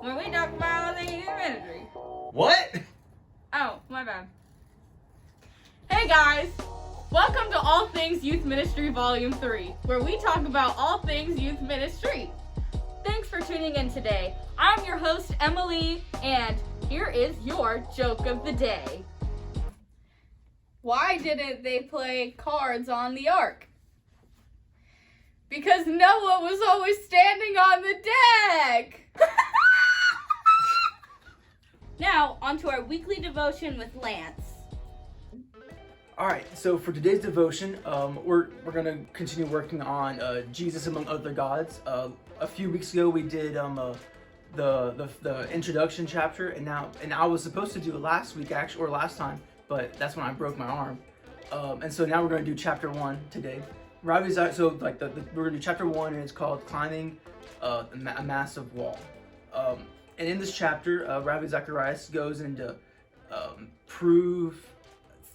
when we talk about all things youth ministry. What? Oh, my bad. Hey guys, welcome to All Things Youth Ministry Volume 3, where we talk about all things youth ministry. Thanks for tuning in today. I'm your host, Emily, and here is your joke of the day. Why didn't they play cards on the ark? Because Noah was always standing on the deck. Now, onto our weekly devotion with Lance. All right, so for today's devotion, we're gonna continue working on Jesus among other gods. A few weeks ago, we did the introduction chapter, and I was supposed to do it last week or last time, but that's when I broke my arm. And so now we're gonna do chapter 1 today. Ravi's we're gonna do chapter 1, and it's called Climbing a Massive Wall. And in this chapter, Ravi Zacharias goes into prove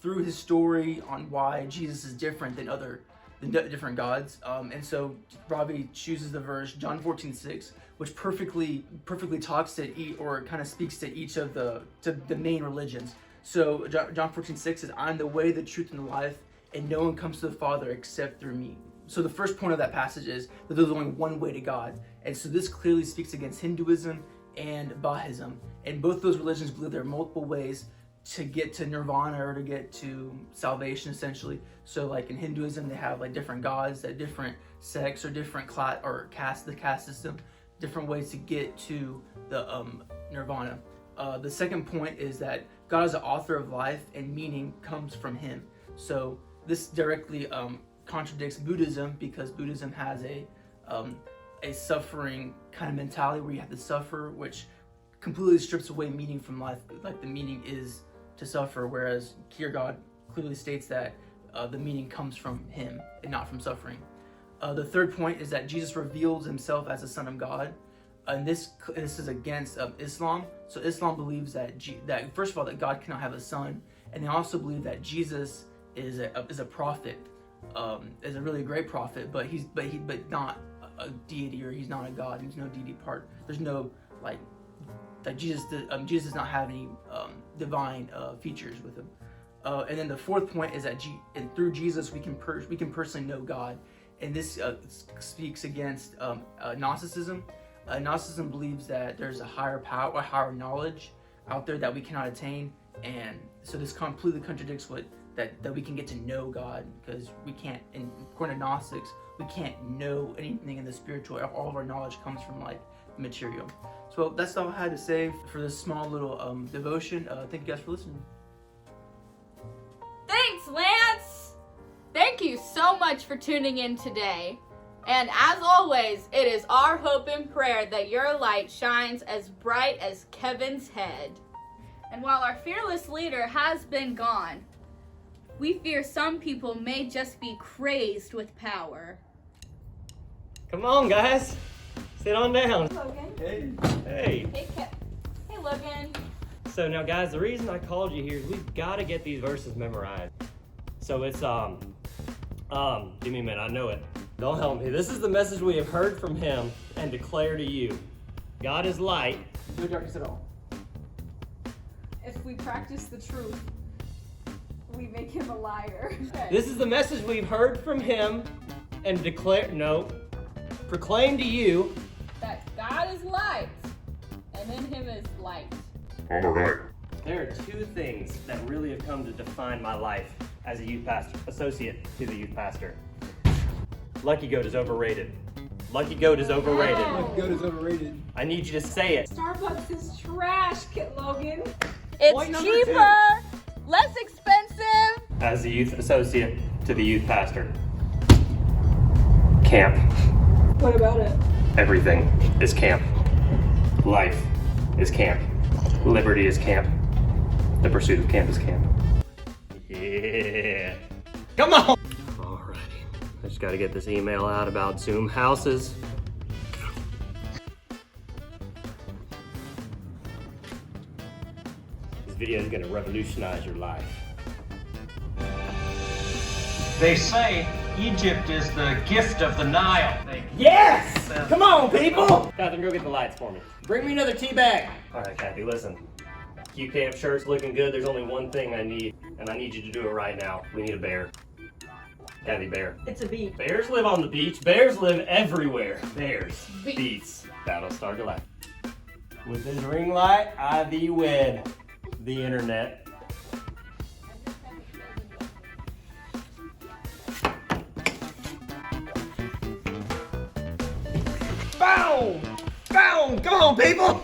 through his story on why Jesus is different than different gods. And so Ravi chooses the verse John 14:6, which perfectly talks to or kind of speaks to each of the main religions. So John 14:6 is, "I'm the way, the truth, and the life, and no one comes to the Father except through me." So the first point of that passage is that there's only one way to God. And so this clearly speaks against Hinduism and Bahaism. And both those religions believe there are multiple ways to get to nirvana or to get to salvation, essentially. So like in Hinduism, they have like different gods that different sects or different the caste system, different ways to get to the nirvana. The second point is that God is the author of life, and meaning comes from him. So this directly contradicts Buddhism, because Buddhism has a suffering kind of mentality where you have to suffer, which completely strips away meaning from life. Like the meaning is to suffer, whereas Kierkegaard clearly states that the meaning comes from him and not from suffering. The third point is that Jesus reveals himself as the Son of God, and this is against Islam. So Islam believes that first of all that God cannot have a son, and they also believe that Jesus is a prophet, is a really great prophet, but not a deity, or he's not a god. There's no deity part. There's no that Jesus does not have any divine features with him. And then the fourth point is that through Jesus we can personally know God, and this speaks against Gnosticism. Gnosticism believes that there's a higher power, a higher knowledge out there that we cannot attain, and so this completely contradicts that we can get to know God, because we can't. And according to Gnostics, we can't know anything in the spiritual. All of our knowledge comes from like material. So that's all I had to say for this small little devotion. Thank you guys for listening. Thanks, Lance! Thank you so much for tuning in today. And as always, it is our hope and prayer that your light shines as bright as Kevin's head. And while our fearless leader has been gone, we fear some people may just be crazed with power. Come on, guys. Sit on down. Logan. Hey. Hey, Logan. So now, guys, the reason I called you here is we've got to get these verses memorized. So it's, give me a minute, I know it. Don't help me. This is the message we have heard from him and declare to you. God is light. No darkness at all. If we practice the truth, we make him a liar. This is the message we've heard from him and proclaim to you That God is light, and in him is light. All right. there are two things that really have come to define my life as a youth pastor, associate to the youth pastor. Lucky Goat is overrated. Lucky Goat is overrated. Lucky Goat is overrated. I need you to say it. Starbucks is trash, Kit Logan. It's cheaper, less expensive. As the youth associate to the youth pastor. Camp. What about it? Everything is camp. Life is camp. Liberty is camp. The pursuit of camp is camp. Yeah. Come on! Alrighty. I just gotta get this email out about Zoom houses. This video is gonna revolutionize your life. They say Egypt is the gift of the Nile. Yes! Come on, people! Catherine, go get the lights for me. Bring me another tea bag. All right, Kathy, listen. Q Camp shirt's looking good. There's only one thing I need, and I need you to do it right now. We need a bear. Kathy, bear. It's a bee. Bears live on the beach. Bears live everywhere. Bears. Beats. Beats. Battlestar Galactica. With this ring light, I thee wed the internet. Boom! Boom! Come on, people!